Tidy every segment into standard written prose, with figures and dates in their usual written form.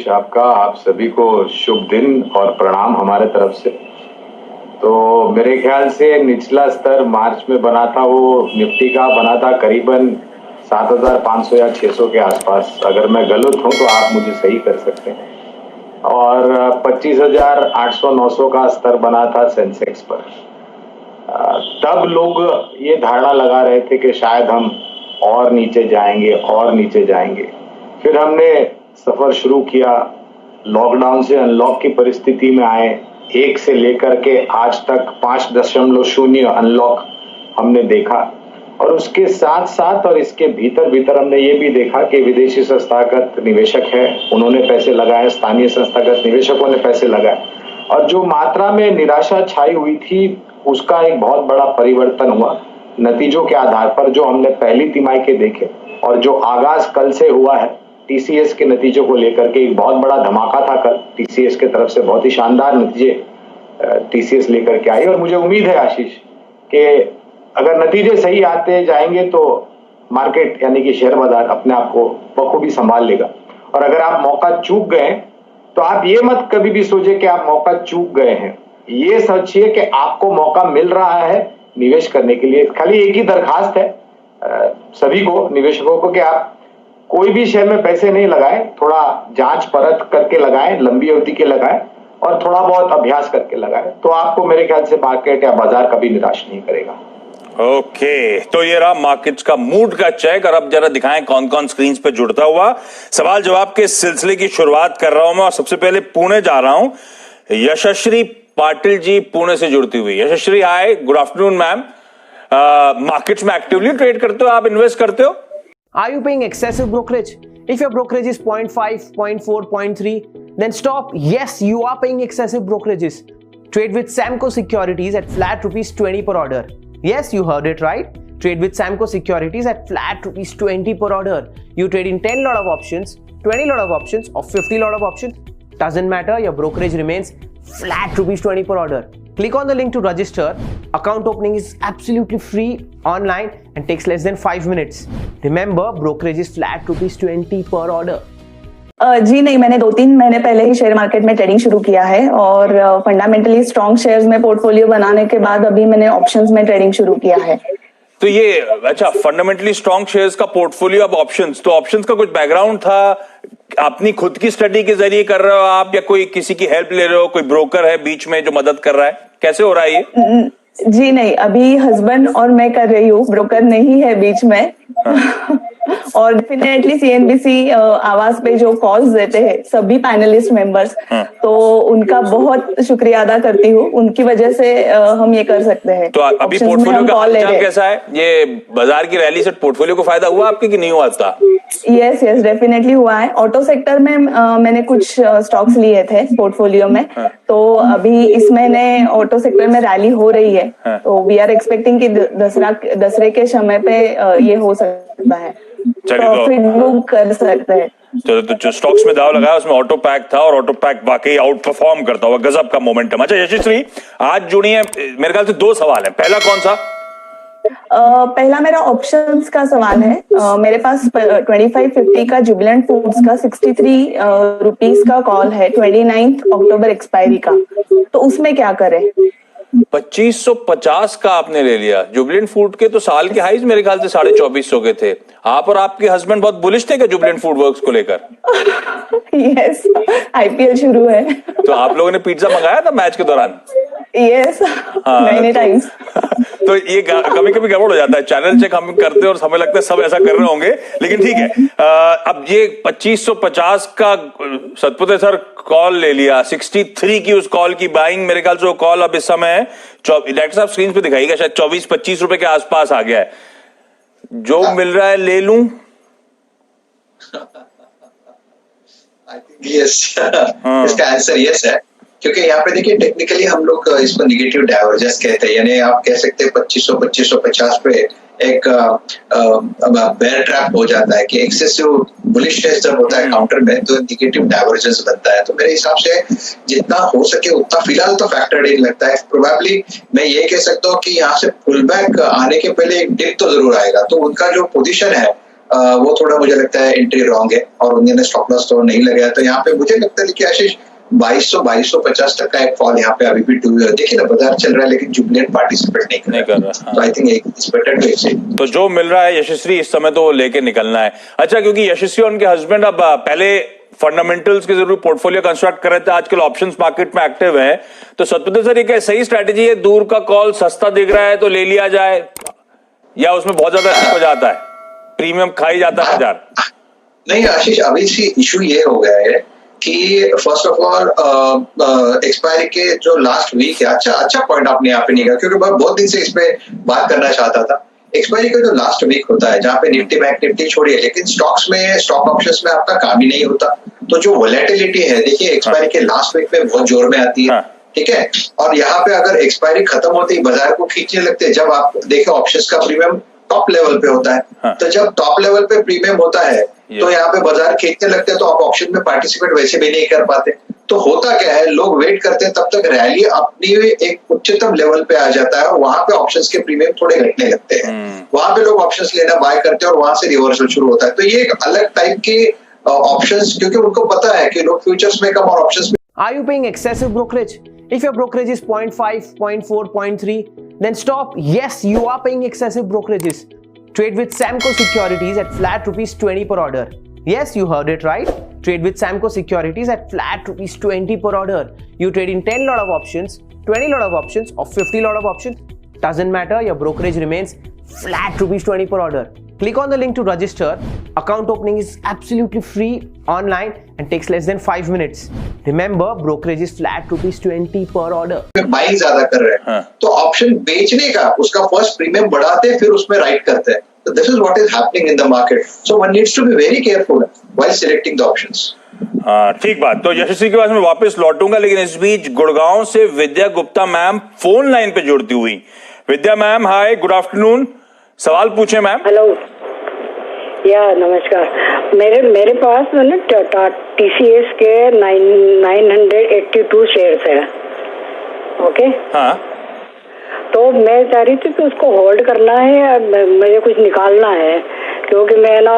आशीष, आपका आप सभी को शुभ दिन और प्रणाम हमारे तरफ से। तो मेरे ख्याल से निचला स्तर मार्च में बना था, वो निफ्टी का बना था करीबन 7,500 या 600 के आसपास। अगर मैं गलत हूं तो आप मुझे सही कर सकते हैं। और 25,800-900 का स्तर बना था सेंसेक्स पर। तब लोग ये धारणा लगा रहे थे कि शायद हम और नीचे जाएंगे। फिर हमने सफर शुरू किया, लॉकडाउन से अनलॉक की परिस्थिति में आए। 1 से लेकर के आज तक 5.0 अनलॉक हमने देखा, और उसके साथ साथ और इसके भीतर हमने ये भी देखा कि विदेशी संस्थागत निवेशक है, उन्होंने पैसे लगाए, स्थानीय संस्थागत निवेशकों ने पैसे लगाए, और जो मात्रा में निराशा छाई हुई थी उसका एक बहुत बड़ा परिवर्तन हुआ नतीजों के आधार पर, जो हमने पहली तिमाही के देखे और जो आगाज कल से हुआ है टीसीएस के नतीजों को लेकर के। एक बहुत बड़ा धमाका था कल टीसीएस के तरफ से, बहुत ही शानदार नतीजे टीसीएस लेकर के आई। और मुझे उम्मीद है आशीष कि अगर नतीजे सही आते जाएंगे तो मार्केट यानी कि शेयर बाजार अपने आप को बखूबी संभाल लेगा। और अगर आप मौका चूक गए तो आप ये मत कभी भी सोचे कि आप मौका चूक गए हैं, ये सोचिए कि आपको मौका मिल रहा है निवेश करने के लिए। खाली एक ही दरखास्त है सभी को, निवेशकों को, कि आप कोई भी शेयर में पैसे नहीं लगाएं, थोड़ा जांच परख करके लगाएं, लंबी अवधि के लगाएं और थोड़ा बहुत अभ्यास करके लगाएं, तो आपको मेरे ख्याल से मार्केट या बाजार कभी निराश नहीं करेगा। ओके, तो ये रहा मार्केट्स का मूड का चेक। और अब जरा दिखाएं कौन कौन स्क्रीन पे जुड़ता हुआ। सवाल जवाब के सिलसिले की शुरुआत कर रहा हूं मैं, और सबसे पहले पुणे जा रहा हूं। यशस्वी पाटिल जी पुणे से जुड़ती हुई। यशस्वी, हाय, गुड आफ्टरनून मैम। मार्केट्स में एक्टिवली ट्रेड करते हो आप, इन्वेस्ट करते हो? Are you paying excessive brokerage? If your brokerage is 0.5, 0.4, 0.3, then stop. Yes, you are paying excessive brokerages. Trade with Samco Securities at flat ₹20 per order. Yes, you heard it right. Trade with Samco Securities at flat ₹20 per order. You trade in 10 lot of options, 20 lot of options, or 50 lot of options. Doesn't matter, your brokerage remains flat ₹20 per order. Click on the link to register. Account opening is absolutely free online and takes less than 5 minutes. Remember, brokerage is flat ₹20 per order. जी नहीं, मैंने 2-3 महीने पहले ही share market में trading शुरू किया है, और fundamentally strong shares में पोर्टफोलियो बनाने के बाद अभी मैंने ऑप्शंस में ट्रेडिंग शुरू किया है। तो ये अच्छा, फंडामेंटली स्ट्रॉन्ग शेयर्स का पोर्टफोलियो, अब ऑप्शंस, तो ऑप्शंस का कुछ बैकग्राउंड था? अपनी खुद की स्टडी के जरिए कर रहे हो आप, या कोई किसी की हेल्प ले रहे हो, कोई ब्रोकर है बीच में जो मदद कर रहा है? कैसे हो रहा है ये? जी नहीं, अभी हस्बैंड और मैं कर रही हूँ, ब्रोकर नहीं है बीच में। और डेफिनेटली सीएनबीसी आवाज पे जो कॉल्स देते हैं सभी पैनलिस्ट मेंबर्स, तो उनका बहुत शुक्रिया अदा करती हूँ, उनकी वजह से हम ये कर सकते हैं। तो अभी पोर्टफोलियो का हालचाल कैसा है? ये बाजार की रैली से पोर्टफोलियो को फायदा हुआ आपके कि नहीं हुआ था? यस डेफिनेटली हुआ है। ऑटो सेक्टर में मैंने कुछ स्टॉक्स लिए थे पोर्टफोलियो में, तो अभी इस महीने ऑटो सेक्टर में रैली हो रही है, तो वी आर एक्सपेक्टिंग कि दसरे के समय पे ये हो सकता है, प्रॉफिट बुक कर सकते हैं। तो जो स्टॉक्स में दाव लगाया उसमें ऑटो पैक था, और ऑटो पैक वाकई आउट परफॉर्म करता हुआ, गजब का मोमेंटम। अच्छा यशस्वी, आज जुड़ी है, मेरे ख्याल से 2 सवाल है। पहला कौन सा? पहला मेरा ऑप्शंस का सवाल है। मेरे पास 2550 का जुबिलेंट फूड्स का 63 रुपीस का कॉल है, 29 अक्टूबर एक्सपायरी का, तो उसमें क्या करें? 2550 का आपने ले लिया। जुबिलेंट फूड के तो साल के हाईज मेरे ख्याल से 2450 के थे। आप और आपके हस्बैंड बहुत बुलिश थे क्या जुबिलेंट फूड वर्क्स को लेकर? यस, आईपीएल शुरू है। तो आप लोगों ने पिज्जा मंगाया था मैच के दौरान? Yes, many times. तो ये कभी कभी गड़बड़ हो जाता है, चैनल चेक हम करते हैं और हमें लगता है सब ऐसा कर रहे होंगे, लेकिन ठीक है। अब ये 2550 का सतपुते सर कॉल ले लिया, 63 की उस कॉल की बाइंग, मेरे ख्याल से वो कॉल अब इस समय डायरेक्टर साहब स्क्रीन पे दिखाइएगा, शायद 24-25 रुपए के आसपास आ गया है। जो मिल रहा है ले लूं? इसका आंसर यस है, क्योंकि यहाँ पे देखिए टेक्निकली हम लोग इसको निगेटिव डाइवर्जेंस कहते हैं, यानी आप कह सकते हैं 2550 पे एक बेयर ट्रैप हो जाता है कि एक्सेसिव बुलिश जब होता है काउंटर में तो निगेटिव डाइवर्जेंस बनता है। तो मेरे हिसाब से जितना हो सके उतना फिलहाल तो फैक्टर्ड इन लगता है। प्रोबेबली मैं ये कह सकता हूँ कि यहाँ से पुल बैक आने के पहले एक डिप तो जरूर आएगा, तो उनका जो पोजीशन है वो थोड़ा मुझे लगता है एंट्री रॉन्ग है और उन्होंने स्टॉप लॉस तो नहीं लगाया। तो यहाँ पे मुझे लगता है कि आशीष 2250 तक का एक फॉल यहाँ पे अभी भी देखिए ना, बाजार चल रहा है लेकिन जुबिलेंट पार्टिसिपेट नहीं कर रहा। तो I think it's better to exit. तो जो मिल रहा है यशस्वी इस समय तो वो लेके निकलना है। अच्छा, क्योंकि यशस्वी और उनके हस्बैंड अब पहले फंडामेंटल्स के जरूर पोर्टफोलियो कंस्ट्रक्ट कर रहे थे, आजकल ऑप्शंस मार्केट में एक्टिव है, तो सतपति सर ये क्या सही स्ट्रैटेजी है? दूर का कॉल सस्ता दिख रहा है तो ले लिया जाए, या उसमें बहुत ज्यादा रिस्क हो जाता है, प्रीमियम खाई जाता है बाजार? नहीं आशीष, अभी सी इशू ये हो गया है कि फर्स्ट ऑफ ऑल एक्सपायरी के जो लास्ट वीक है, अच्छा पॉइंट आपने यहाँ पे नहीं किया, क्योंकि मैं बहुत दिन से इस पे बात करना चाहता था। एक्सपायरी का जो लास्ट वीक होता है जहाँ पे निफ्टी बैंक निफ्टी छोड़िए, लेकिन स्टॉक्स में, स्टॉक ऑप्शंस में आपका काम ही नहीं होता। तो जो वोलेटिलिटी है, देखिए एक्सपायरी के लास्ट वीक में बहुत जोर में आती है, ठीक है। और यहाँ पे अगर एक्सपायरी खत्म होती है बाजार को खींचने लगते हैं। जब आप देखें ऑप्शंस का प्रीमियम टॉप लेवल पे होता है, तो जब टॉप लेवल पे प्रीमियम होता है तो यहाँ पे बाजार खींचने लगते हैं, तो आप ऑप्शन में पार्टिसिपेट वैसे भी नहीं कर पाते। तो होता क्या है, लोग वेट करते हैं तब तक रैली अपनी एक उच्चतम लेवल पे आ जाता है और वहां पे ऑप्शंस के प्रीमियम थोड़े घटने लगते हैं। वहां पे लोग ऑप्शंस लेना बाय करते हैं और वहां से रिवर्सल शुरू होता है। तो ये एक अलग टाइप के ऑप्शंस, क्योंकि उनको पता है कि लोग फ्यूचर्स में कम और ऑप्शंस में। Are you paying excessive brokerage? If your brokerage is 0.5, 0.4, 0.3, then stop. Yes, you are paying excessive brokerages. Trade with Samco Securities at flat ₹20 per order. Yes, you heard it right. Trade with Samco Securities at flat ₹20 per order. You trade in 10 lot of options, 20 lot of options, or 50 lot of options. Doesn't matter. Your brokerage remains flat ₹20 per order. Click on the link to register. Account opening is absolutely free online and takes less than 5 minutes. Remember, brokerage is flat ₹20 per order. Buying ज्यादा कर रहे हैं, तो option बेचने का उसका first premium बढ़ाते हैं, फिर उसमें राइट करते हैं। So this is what is happening in the market. So one needs to be very careful while selecting the options. हाँ, ठीक बात। तो यशस्वी के पास मैं वापस लौटूंगा, लेकिन इस बीच गुड़गांव से विद्या गुप्ता मैम फोन लाइन पे जुड़ती हुई। विद्या मैम, हाय, गुड आफ्टरनून, सवाल पूछे मैम। हेलो, या नमस्कार। मेरे पास ना TCS के 982 शेयर्स है, ओके। हाँ, तो मैं चाह रही थी कि उसको होल्ड करना है या मुझे कुछ निकालना है, क्योंकि मैं ना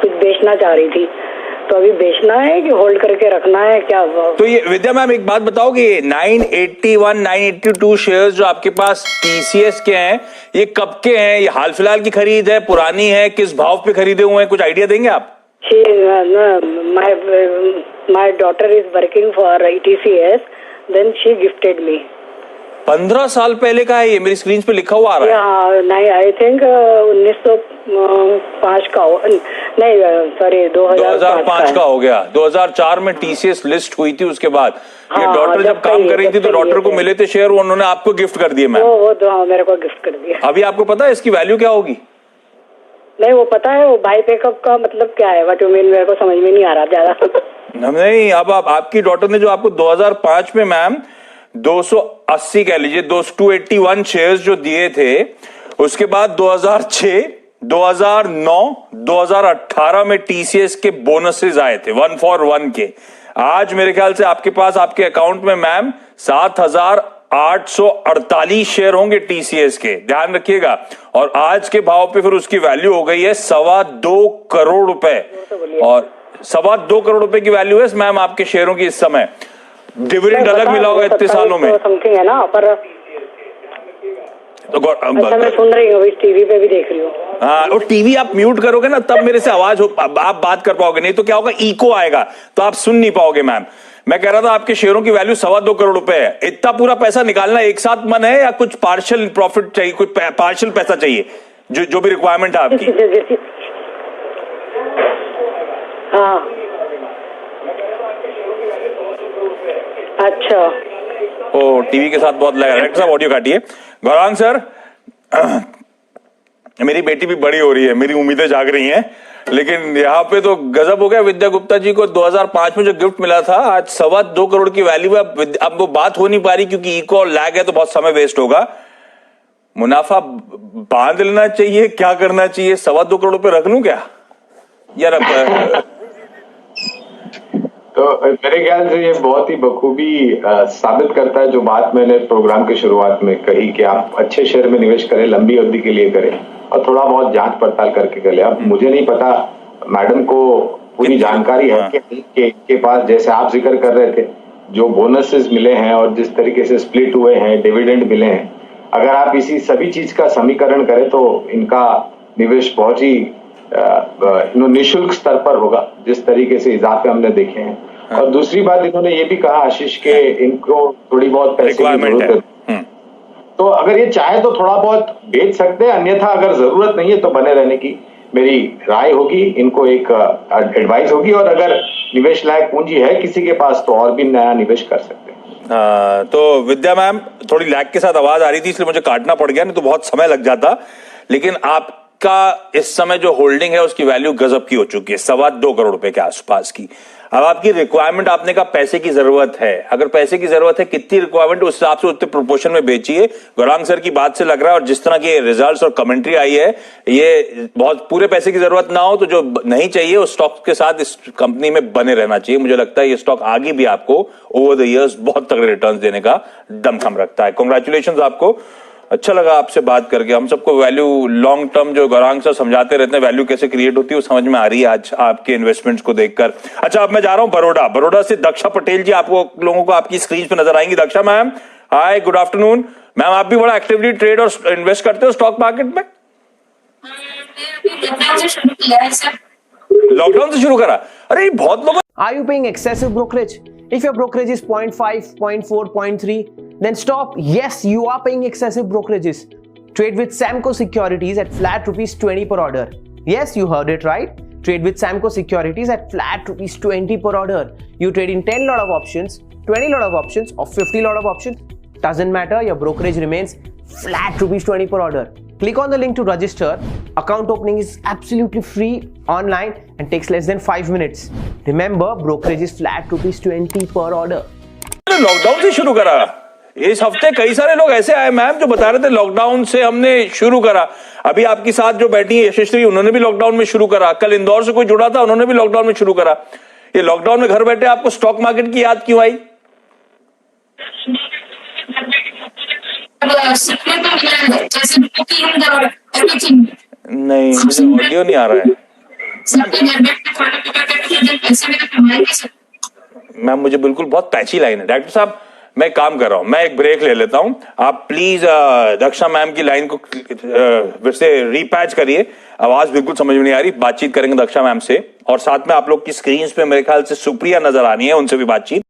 कुछ बेचना चाह रही थी। तो अभी बेचना है कि होल्ड करके रखना है, क्या? तो ये विद्या मैम एक बात बताओ कि 981, 982 शेयर्स जो आपके पास TCS के हैं, ये कब के हैं? ये हाल फिलहाल की खरीद है, पुरानी है, किस भाव पे खरीदे हुए हैं, कुछ आइडिया देंगे आप? My daughter is working for TCS, then she gifted me. 15 साल पहले का है ये, मेरी स्क्रीन पे लिखा हुआ आ रहा है। नहीं, आई थिंक 1905 का हो, नहीं सॉरी 2005 का हो गया। 2004 में TCS लिस्ट हुई थी। उसके बाद ये डॉटर जब काम कर रही थी तो डॉटर को मिले थे शेयर, उन्होंने आपको गिफ्ट कर दिए मैम। वो तो मेरे को गिफ्ट कर दिया। अभी आपको पता है इसकी वैल्यू क्या होगी? नहीं, वो पता है, वो भाई पैकअप का मतलब क्या है, व्हाट यू मीन, मेरे को समझ में नहीं आ रहा ज्यादा। नहीं, अब आपकी डॉटर ने जो आपको 2005 में मैम 280 कह लीजिए, 281 शेयर्स जो दिए थे, उसके बाद 2006, 2009, 2018 में TCS के बोनसेस आए थे 1 for 1 के। आज मेरे ख्याल से आपके पास आपके अकाउंट में मैम 7,848 शेयर होंगे TCS के, ध्यान रखिएगा। और आज के भाव पे फिर उसकी वैल्यू हो गई है 2.25 करोड़ रुपए, और 2.25 करोड़ रुपए की वैल्यू है मैम आपके शेयरों की इस समय। डिविडेंड अलग मिला होगा इतने सालों में, समथिंग है ना, पर तो मैं सुन रही हूँ, टीवी पे भी देख रही हूँ। हाँ, और टीवी आप म्यूट करोगे ना तब मेरे से आवाज आप बात कर पाओगे, नहीं तो क्या होगा, इको आएगा, तो आप सुन नहीं पाओगे मैम। मैं कह रहा था आपके शेयरों की वैल्यू 2.25 करोड़ रुपए है। इतना पूरा पैसा निकालना एक साथ मन है या कुछ पार्शियल प्रॉफिट चाहिए, कुछ पार्शियल पैसा चाहिए, जो भी रिक्वायरमेंट है आपकी? हाँ, अच्छा। ओ, टीवी के साथ बहुत लगा। डायरेक्टर साहब ऑडियो काटिए। गौरांग सर, मेरी बेटी भी बड़ी हो रही है, मेरी उम्मीदें जाग रही हैं, लेकिन यहाँ पे तो गजब हो गया। विद्या गुप्ता जी को 2005 में जो गिफ्ट मिला था, आज 2.25 करोड़ की वैल्यू है। अब वो बात हो नहीं पा रही क्योंकि इको और लैग है, तो बहुत समय वेस्ट होगा। मुनाफा बांध लेना चाहिए, क्या करना चाहिए? 2.25 करोड़ रुपए रख लूं क्या यार? तो मेरे ख्याल से ये बहुत ही बखूबी साबित करता है जो बात मैंने प्रोग्राम की शुरुआत में कही कि आप अच्छे शेयर में निवेश करें, लंबी अवधि के लिए करें, और थोड़ा बहुत जांच पड़ताल करके कर ले। अब मुझे नहीं पता मैडम को पूरी जानकारी है कि इनके पास, जैसे आप जिक्र कर रहे थे, जो बोनसेस मिले हैं और जिस तरीके से स्प्लिट हुए हैं, डिविडेंड मिले हैं, अगर आप इसी सभी चीज का समीकरण करें तो इनका निवेश बहुत ही निःशुल्क स्तर पर होगा, जिस तरीके से इजाफे हमने देखे हैं। और दूसरी बात, इन्होंने ये भी कहा आशीष के इनको थोड़ी बहुत पैसे की जरूरत है, तो अगर ये चाहे तो थोड़ा बहुत बेच सकते हैं, अन्यथा अगर जरूरत नहीं है तो बने रहने की मेरी राय होगी, इनको एक एडवाइस होगी। और अगर निवेश लायक पूंजी है किसी के पास तो और भी नया निवेश कर सकते हैं। तो विद्या मैम, थोड़ी लैग के साथ आवाज आ रही थी इसलिए मुझे काटना पड़ गया, नहीं तो बहुत समय लग जाता। लेकिन आपका इस समय जो होल्डिंग है उसकी वैल्यू गजब की हो चुकी है, 2.25 करोड़ रुपए के आसपास की। अब आपकी रिक्वायरमेंट, आपने कहा पैसे की जरूरत है, अगर पैसे की जरूरत है, कितनी रिक्वायरमेंट, उस हिसाब से उतने प्रोपोर्शन में बेचिए। गौरांग सर की बात से लग रहा है और जिस तरह के रिजल्ट्स और कमेंट्री आई है, ये बहुत पूरे पैसे की जरूरत ना हो तो जो नहीं चाहिए उस स्टॉक के साथ इस कंपनी में बने रहना चाहिए। मुझे लगता है ये स्टॉक आगे भी आपको ओवर द इयर्स बहुत तगड़े रिटर्न देने का दमखम रखता है। कांग्रेचुलेशंस आपको, अच्छा लगा आपसे बात करके। हम सबको वैल्यू लॉन्ग टर्म जो गौरांग सर समझाते रहते हैं, वैल्यू कैसे क्रिएट होती है वो समझ में आ रही है आज आपके इन्वेस्टमेंट्स को देखकर। अच्छा, अब मैं जा रहा हूं बड़ौदा से दक्षा पटेल जी आपको लोगों को आपकी स्क्रीन पे नजर आएंगी। दक्षा मैम, हाय, गुड आफ्टरनून मैम। आप भी बड़ा एक्टिवली ट्रेड और इन्वेस्ट करते हो स्टॉक मार्केट में? लॉकडाउन से शुरू करा? अरे बहुत लोग। Are you paying excessive brokerage? If your brokerage is 0.5, 0.4, 0.3, then stop. Yes, you are paying excessive brokerages. Trade with Samco Securities at flat ₹20 per order. Yes, you heard it right. Trade with Samco Securities at flat ₹20 per order. You trade in 10 lot of options, 20 lot of options, or 50 lot of options. Doesn't matter, your brokerage remains flat ₹20 per order. Click on the link to register. Account opening is absolutely free online and takes less than 5 minutes. Remember, brokerage is flat ₹20 per order. Lockdown से शुरू करा? इस हफ्ते कई सारे लोग ऐसे आए मैम जो बता रहे थे लॉकडाउन से हमने शुरू करा। अभी आपके साथ जो बैठी है यशस्वी, उन्होंने भी लॉकडाउन में शुरू करा। कल इंदौर से कोई जुड़ा था, उन्होंने भी लॉकडाउन में शुरू करा। ये लॉकडाउन में घर बैठे आपको स्टॉक मार्केट की याद क्यों आई? नहीं, मुझे ऑडियो नहीं आ रहा है मैम, मुझे बिल्कुल बहुत पैची लाइन है। डॉक्टर साहब, मैं काम कर रहा हूं, मैं एक ब्रेक ले लेता हूं। आप प्लीज दक्षा मैम की लाइन को फिर से रीपैच करिए, आवाज बिल्कुल समझ में नहीं आ रही। बातचीत करेंगे दक्षा मैम से, और साथ में आप लोग की स्क्रीन पे मेरे ख्याल से सुप्रिया नजर आनी है, उनसे भी बातचीत।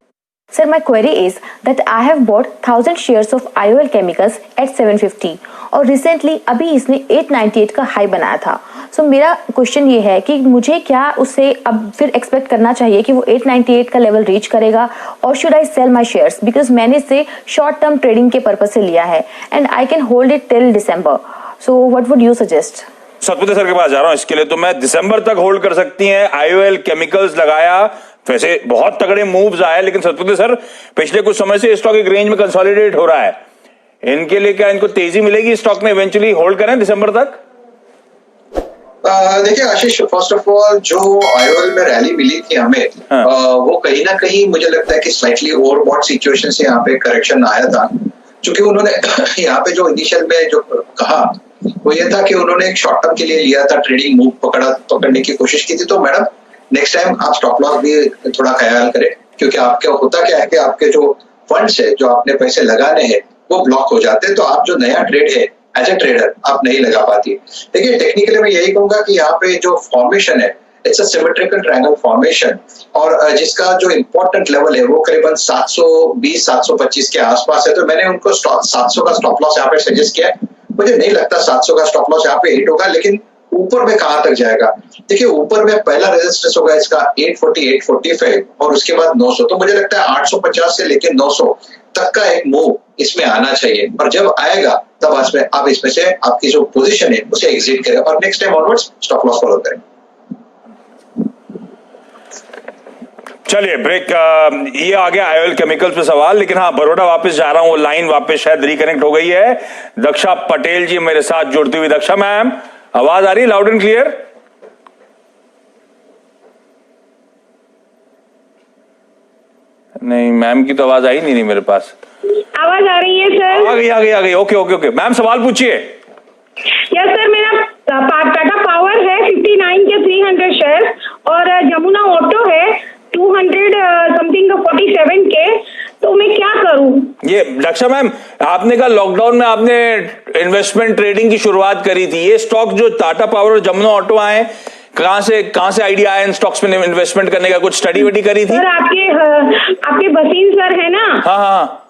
Sir, my query is that I have bought 1000 shares of IOL Chemicals at 750 और recently अभी इसने 898 का हाई बनाया था। So मेरा क्वेश्चन ये है कि मुझे क्या उससे अब फिर एक्सपेक्ट करना चाहिए कि वो 898 का लेवल रीच करेगा, और should I sell my shares, because मैंने इसे शॉर्ट टर्म ट्रेडिंग के पर्पज से लिया है and I can hold it till December. So what would you suggest? Satpute sir के पास जा रहा हूं इसके लिए, तो मैं दिसंबर तक होल्ड कर सकती हैं। IOL केमिकल्स लगाया, वैसे बहुत तगड़े मूव्स आए, लेकिन सतपुते सर पिछले कुछ समय से स्टॉक एक रेंज में कंसोलिडेट हो रहा है। इनके लिए क्या इनको तेजी मिलेगी स्टॉक में? इवेंचुअली होल्ड करें दिसंबर तक? देखिए आशीष, फर्स्ट ऑफ ऑल जो IOL में रैली मिली थी हमें, वो कहीं ना कहीं मुझे लगता है कि स्लाइटली ओवरबॉट सिचुएशन से यहाँ पे करेक्शन आया था। क्योंकि उन्होंने यहाँ पे जो इनिशियल में जो कहा वो ये था कि उन्होंने एक शॉर्ट टर्म के लिए लिया था, ट्रेडिंग मूव पकड़ने की कोशिश की थी। तो मैडम, नेक्स्ट टाइम आप स्टॉप लॉस भी थोड़ा ख्याल करें, क्योंकि आपके होता क्या है कि आपके जो फंड्स है, जो आपने पैसे लगाने हैं, वो ब्लॉक हो जाते हैं। तो आप जो नया ट्रेड है एज ए ट्रेडर आप नहीं लगा पाती। देखिए टेक्निकली मैं यही कहूंगा कि यहाँ पे जो फॉर्मेशन है, it's a symmetrical triangle formation, और जिसका जो इंपॉर्टेंट लेवल है वो करीबन 720 725 के आसपास है। तो मैंने उनको 700 का स्टॉप लॉस यहाँ पे सजेस्ट किया। मुझे नहीं लगता 700 का स्टॉप लॉस यहाँ पे हिट होगा, लेकिन ऊपर में कहां तक जाएगा? देखिए ऊपर में पहला रेजिस्टेंस होगा इसका 840 845 और उसके बाद 900। तो मुझे लगता है 850 से लेकर 900 तक का एक मूव इसमें आना चाहिए, और जब आएगा तब आप इसमें से आपकी जो पोजीशन है उसे एग्जिट करें और next time onwards stop loss follow करें। चलिए ब्रेक। ये आ गया IOL केमिकल्स पे सवाल, लेकिन हाँ बड़ौदा वापस जा रहा हूं, वो लाइन वापस शायद रिकनेक्ट हो गई है। दक्षा पटेल जी मेरे साथ जुड़ती हुई। दक्षा मैम, आवाज आ रही है लाउड एंड क्लियर? नहीं, मैम की तो आवाज आई नहीं मेरे पास। आवाज आ रही है सर? आ गई। ओके। मैम सवाल पूछिए। यस सर, मेरा टाटा पावर है 59 के 300 शेयर और जमुना ऑटो है 200 समथिंग 47 के। तो मैं क्या करूं? ये रक्षा मैम, आपने कहा लॉकडाउन में आपने इन्वेस्टमेंट ट्रेडिंग की शुरुआत करी थी। ये स्टॉक जो टाटा पावर और जमुना ऑटो आए, कहां से आइडिया आया इन स्टॉक्स में इन्वेस्टमेंट करने का? कुछ स्टडी वडी करी थी? सर आपके भसीन सर है ना? हाँ,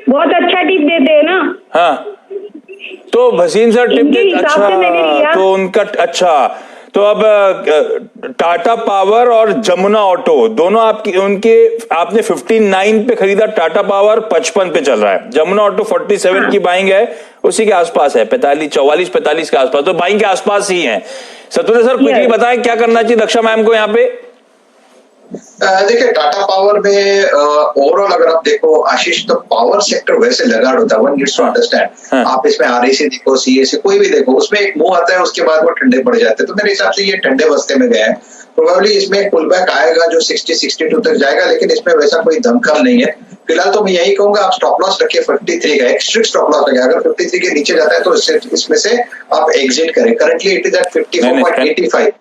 बहुत अच्छा टिप देते हैं ना। हाँ, तो भसीन सर टिप देते, अच्छा, तो उनका, अच्छा, तो अब टाटा पावर और जमुना ऑटो दोनों आपने 59 पे खरीदा, टाटा पावर 55 पे चल रहा है, जमुना ऑटो 47 की बाइंग है, उसी के आसपास है, 44-45 के आसपास, तो बाइंग के आसपास ही है। सतपुत्र सर क्विकली बताएं क्या करना चाहिए रक्षा मैम को यहाँ पे? देखिए टाटा पावर में ओवरऑल अगर आप देखो आशीष, तो पावर सेक्टर वैसे लगाड़ होता है, वन नीड्स टू अंडरस्टैंड। आप इसमें आरईसी देखो, सीएसी कोई भी देखो, उसमें एक मुंह आता है, उसके बाद वो ठंडे पड़ जाते हैं। तो मेरे हिसाब से ये ठंडे बस्ते में गए हैं। प्रोबेबली इसमें पुल बैक आएगा जो 60-62 तक जाएगा, लेकिन इसमें वैसा कोई दमखम नहीं है। फिलहाल तो मैं यही कहूंगा आप स्टॉप लॉस रखिए 53 का, एक स्ट्रिक्ट स्टॉप लॉस रखिए। अगर 53 के नीचे जाता है तो इसमें से आप एग्जिट करें। Currently it is at 54.85।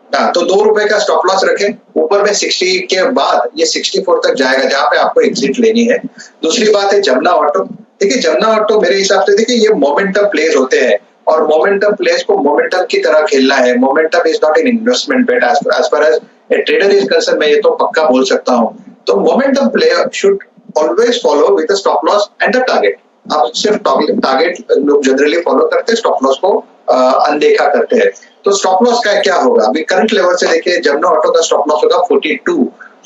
हाँ, तो ₹2 का स्टॉप लॉस रखें। ऊपर में 60 के बाद ये 64 तक जाएगा, जहां पे आपको एग्जिट लेनी है। दूसरी बात है जमुना ऑटो। देखिए जमुना ऑटो मेरे हिसाब से, देखिए ये मोमेंटम प्लेस होते हैं और मोमेंटम प्लेस को मोमेंटम की तरह खेलना है। Momentum is not an investment bet as far as a trader is concern, मैं ये तो पक्का बोल सकता हूँ। तो momentum player should always follow with stop loss and the target. आप सिर्फ टारगेट लोग जनरली फॉलो करते हैं, स्टॉप लॉस को अनदेखा करते हैं। तो स्टॉप लॉस का क्या होगा? अभी करंट लेवल से देखिए जमुना ऑटो का स्टॉप लॉस होगा 42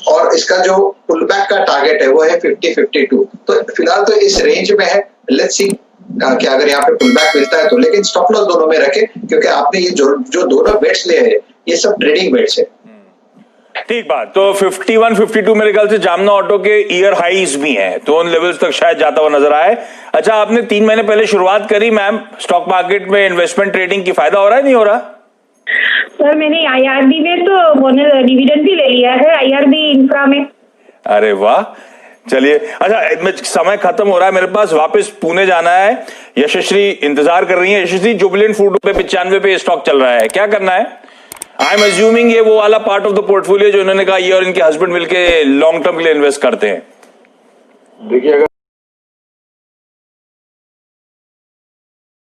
और इसका जो पुल बैक का टारगेट है वो है 50-52। तो फिलहाल तो इस रेंज में है। लेट्स सी कि अगर यहाँ पे पुल बैक मिलता है तो, लेकिन स्टॉप लॉस दोनों में रखें, क्योंकि आपने ये जो दोनों बेट्स लिए हैं ये सब ट्रेडिंग बेट्स है। ठीक बात। तो 51-52 मेरे ख्याल से जमुना ऑटो के ईयर हाईज भी हैं, तो उन लेवल्स तक शायद जाता हुआ नजर आए। अच्छा, आपने 3 महीने पहले शुरुआत करी मैम स्टॉक मार्केट में इन्वेस्टमेंट ट्रेडिंग की, फायदा हो रहा है नहीं हो रहा? सर मैंने IRB में तो डिविडेंड भी ले लिया है, IRB इंफ्रा में। अरे वाह, चलिए। अच्छा, समय खत्म हो रहा है मेरे पास, वापस पुणे जाना है। यशस्वी इंतजार कर रही है। यशस्वी, जुबिलेंट फूड पे 95 पे स्टॉक चल रहा है, क्या करना है? आई एम अज्यूमिंग ये वो वाला पार्ट ऑफ द पोर्टफोलियो जो इन्होंने कहा ये और इनके हस्बैंड मिलके लॉन्ग टर्म के लिए इन्वेस्ट करते हैं। देखिए, अगर